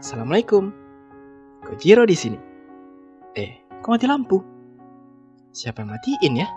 Assalamualaikum. Kojiro di sini. Kok mati lampu? Siapa yang matiin ya?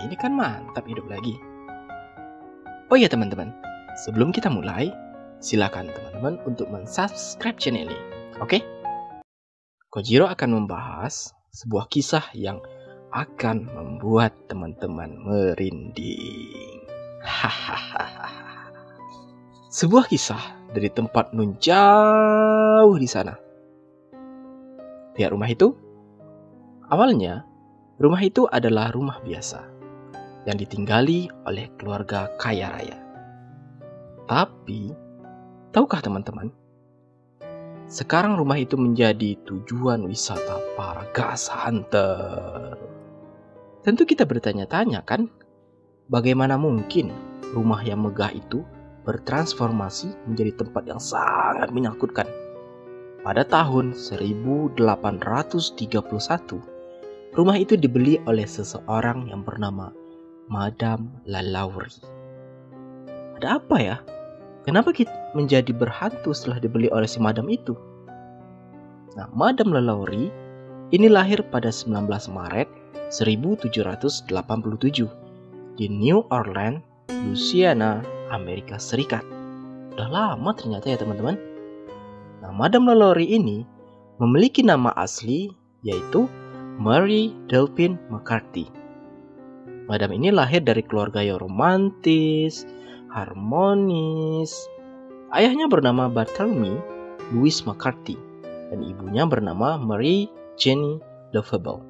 Ini kan mantap hidup lagi. Oh iya teman-teman, sebelum kita mulai, silakan teman-teman untuk mensubscribe channel ini, oke? Kojiro akan membahas sebuah kisah yang akan membuat teman-teman merinding. Sebuah kisah dari tempat nun jauh di sana. Lihat rumah itu? Awalnya, rumah itu adalah rumah biasa yang ditinggali oleh keluarga kaya raya. Tapi, tahukah teman-teman? Sekarang rumah itu menjadi tujuan wisata para gas hunter. Tentu kita bertanya-tanya kan, bagaimana mungkin rumah yang megah itu bertransformasi menjadi tempat yang sangat menakutkan. Pada tahun 1831, rumah itu dibeli oleh seseorang yang bernama Madame Lalaurie. Ada apa ya? Kenapa kita menjadi berhantu setelah dibeli oleh si Madame itu? Nah, Madame Lalaurie ini lahir pada 19 Maret 1787 di New Orleans, Louisiana, Amerika Serikat. Udah lama ternyata ya teman-teman. Nah, Madame Lalaurie ini memiliki nama asli yaitu Mary Delphine McCarthy. Madame ini lahir dari keluarga yang romantis, harmonis. Ayahnya bernama Bartholomew Louis McCarthy dan ibunya bernama Mary Jenny Lefebvre.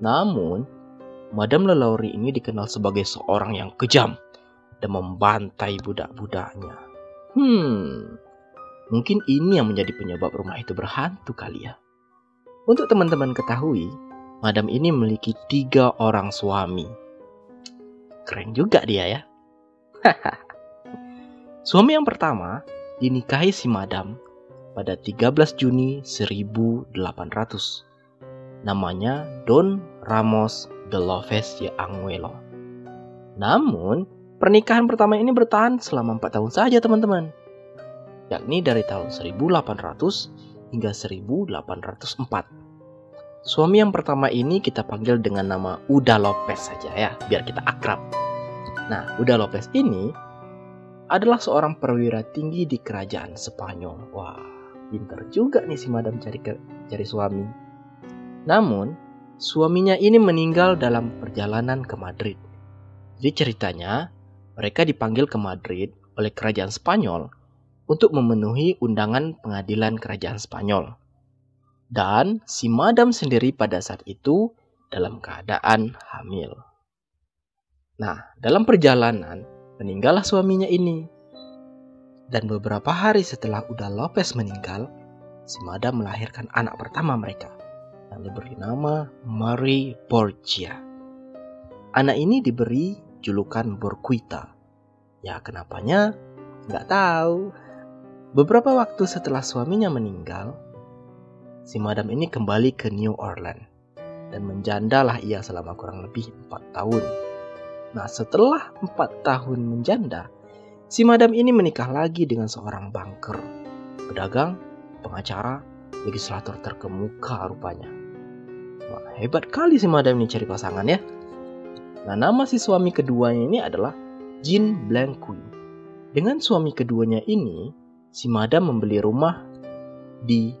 Namun, Madame Lalaurie ini dikenal sebagai seorang yang kejam dan membantai budak-budaknya. Mungkin ini yang menjadi penyebab rumah itu berhantu kali ya. Untuk teman-teman ketahui, Madame ini memiliki 3 orang suami. Keren juga dia ya. Suami yang pertama dinikahi si Madame pada 13 Juni 1800. Namanya Don Ramos de Lopez y Anguelo. Namun, pernikahan pertama ini bertahan selama 4 tahun saja teman-teman. Yakni dari tahun 1800 hingga 1804. Suami yang pertama ini kita panggil dengan nama Uda Lopez saja ya, biar kita akrab. Nah, Uda Lopez ini adalah seorang perwira tinggi di kerajaan Spanyol. Wah, pintar juga nih si Madam cari suami. Namun, suaminya ini meninggal dalam perjalanan ke Madrid. Jadi ceritanya, mereka dipanggil ke Madrid oleh kerajaan Spanyol untuk memenuhi undangan pengadilan kerajaan Spanyol. Dan si Madam sendiri pada saat itu dalam keadaan hamil. Nah, dalam perjalanan meninggallah suaminya ini. Dan beberapa hari setelah Uda Lopez meninggal, si Madam melahirkan anak pertama mereka yang diberi nama Mary Borgia. Anak ini diberi julukan Borquita. Ya, kenapanya? Nggak tahu. Beberapa waktu setelah suaminya meninggal, si Madam ini kembali ke New Orleans dan menjandalah ia selama kurang lebih 4 tahun. Nah, setelah 4 tahun menjanda, si Madam ini menikah lagi dengan seorang banker, pedagang, pengacara, legislator terkemuka rupanya. Wah, hebat kali si Madam ini cari pasangan ya. Nah, nama si suami keduanya ini adalah Jean Blanqui. Dengan suami keduanya ini, si Madam membeli rumah di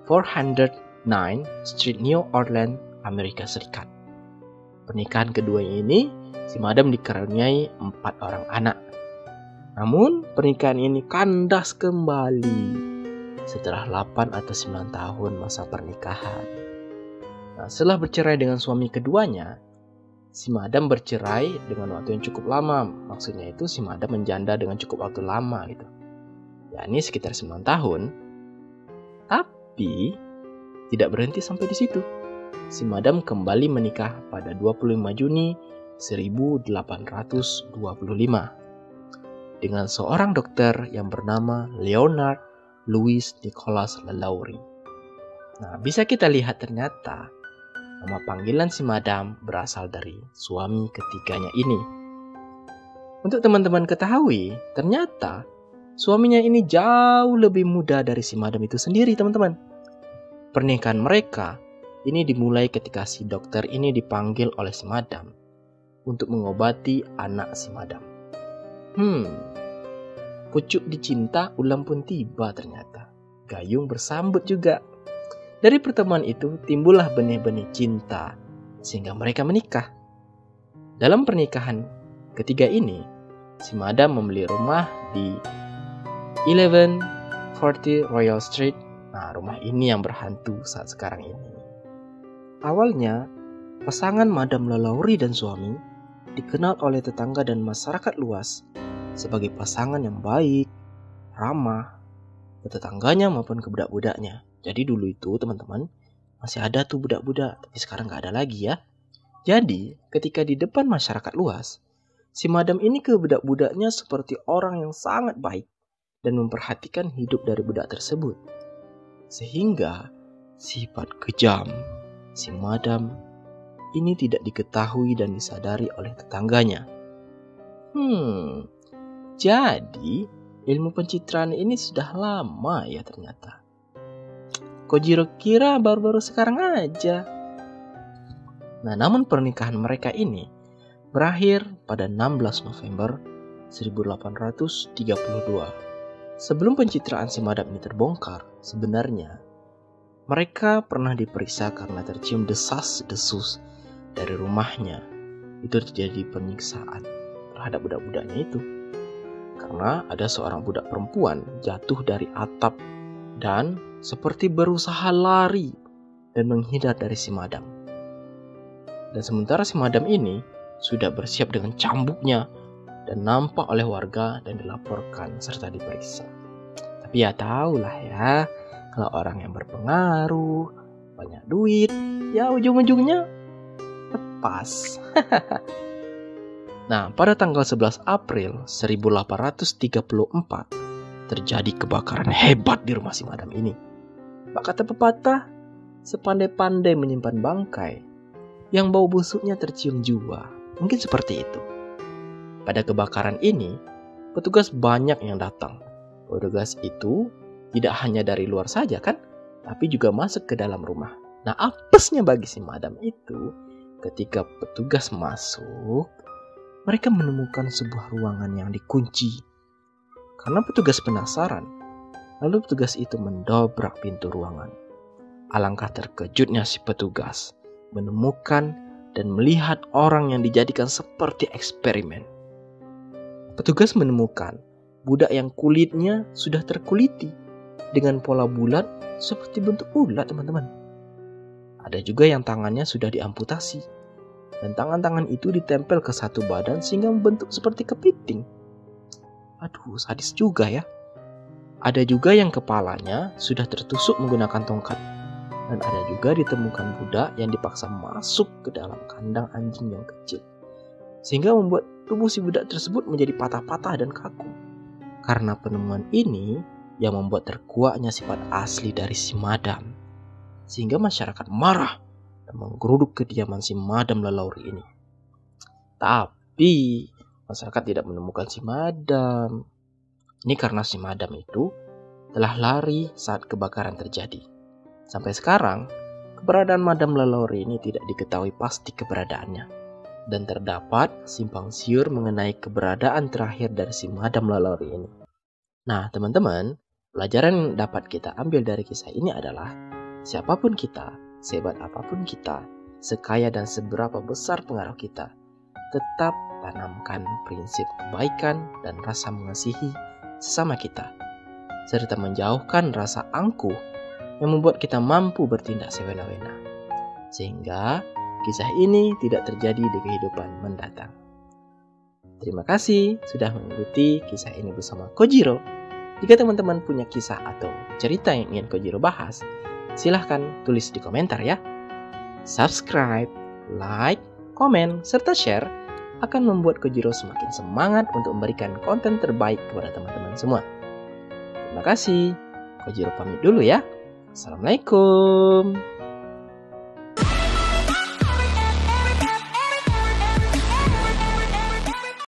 409 Street New Orleans, Amerika Serikat. Pernikahan kedua ini, si Madam dikaruniai 4 orang anak. Namun, pernikahan ini kandas kembali setelah 8 atau 9 tahun masa pernikahan. Nah, setelah bercerai dengan suami keduanya, si Madam bercerai dengan waktu yang cukup lama. Maksudnya itu si Madam menjanda dengan cukup waktu lama gitu. Yakni sekitar 9 tahun. Tapi tidak berhenti sampai di situ. Si Madam kembali menikah pada 25 Juni 1825 dengan seorang dokter yang bernama Leonard Louis Nicholas Lalaurie. Nah, bisa kita lihat ternyata nama panggilan si Madam berasal dari suami ketiganya ini. Untuk teman-teman ketahui, ternyata suaminya ini jauh lebih muda dari si madam itu sendiri, teman-teman. Pernikahan mereka ini dimulai ketika si dokter ini dipanggil oleh si madam untuk mengobati anak si madam. Pucuk dicinta, ulam pun tiba ternyata. Gayung bersambut juga. Dari pertemuan itu timbullah benih-benih cinta sehingga mereka menikah. Dalam pernikahan ketiga ini, si madam membeli rumah di 1140 Royal Street. Nah, rumah ini yang berhantu saat sekarang ini. Awalnya, pasangan Madam Lalaurie dan suami dikenal oleh tetangga dan masyarakat luas sebagai pasangan yang baik, ramah, ke tetangganya maupun ke budak-budaknya. Jadi dulu itu teman-teman, masih ada tuh budak-budak, tapi sekarang gak ada lagi ya. Jadi, ketika di depan masyarakat luas, si madam ini ke budak-budaknya seperti orang yang sangat baik dan memperhatikan hidup dari budak tersebut. Sehingga sifat kejam si madam ini tidak diketahui dan disadari oleh tetangganya. Jadi ilmu pencitraan ini sudah lama ya ternyata. Kojiro kira baru-baru sekarang aja. Nah, namun pernikahan mereka ini berakhir pada 16 November 1832. Sebelum pencitraan si madam ini terbongkar, sebenarnya mereka pernah diperiksa karena tercium desas-desus dari rumahnya. Itu terjadi penyiksaan terhadap budak-budaknya itu. Karena ada seorang budak perempuan jatuh dari atap dan seperti berusaha lari dan menghindar dari si madam. Dan sementara si madam ini sudah bersiap dengan cambuknya dan nampak oleh warga dan dilaporkan serta diperiksa. Tapi ya tahulah ya, kalau orang yang berpengaruh, banyak duit, ya ujung-ujungnya lepas. Nah, pada tanggal 11 April 1834 terjadi kebakaran hebat di rumah si madam ini. Pak kata pepatah, sepandai-pandai menyimpan bangkai, yang bau busuknya tercium jua. Mungkin seperti itu. Pada kebakaran ini, petugas banyak yang datang. Petugas itu tidak hanya dari luar saja kan, tapi juga masuk ke dalam rumah. Nah, apesnya bagi si madam itu, ketika petugas masuk, mereka menemukan sebuah ruangan yang dikunci. Karena petugas penasaran, lalu petugas itu mendobrak pintu ruangan. Alangkah terkejutnya si petugas menemukan dan melihat orang yang dijadikan seperti eksperimen. Petugas menemukan budak yang kulitnya sudah terkuliti dengan pola bulat seperti bentuk ulat, teman-teman. Ada juga yang tangannya sudah diamputasi dan tangan-tangan itu ditempel ke satu badan sehingga membentuk seperti kepiting. Aduh, sadis juga ya. Ada juga yang kepalanya sudah tertusuk menggunakan tongkat. Dan ada juga ditemukan budak yang dipaksa masuk ke dalam kandang anjing yang kecil. Sehingga membuat tubuh si budak tersebut menjadi patah-patah dan kaku. Karena penemuan ini yang membuat terkuaknya sifat asli dari si madam. Sehingga masyarakat marah dan menggeruduk kediaman si madam Lalaurie ini. Tapi masyarakat tidak menemukan si madam. Ini karena si madam itu telah lari saat kebakaran terjadi. Sampai sekarang, keberadaan Madam Lalaurie ini tidak diketahui pasti keberadaannya. Dan terdapat simpang siur mengenai keberadaan terakhir dari si Madam Lalaurie ini. Nah, teman-teman, pelajaran yang dapat kita ambil dari kisah ini adalah siapapun kita, sehebat apapun kita, sekaya dan seberapa besar pengaruh kita, tetap tanamkan prinsip kebaikan dan rasa mengasihi sesama kita, serta menjauhkan rasa angkuh yang membuat kita mampu bertindak sewena-wena, sehingga kisah ini tidak terjadi di kehidupan mendatang. Terima kasih sudah mengikuti kisah ini bersama Kojiro. Jika teman-teman punya kisah atau cerita yang ingin Kojiro bahas, silahkan tulis di komentar ya. Subscribe, like, komen, serta share akan membuat Kojiro semakin semangat untuk memberikan konten terbaik kepada teman-teman semua. Terima kasih. Kojiro pamit dulu ya. Assalamualaikum.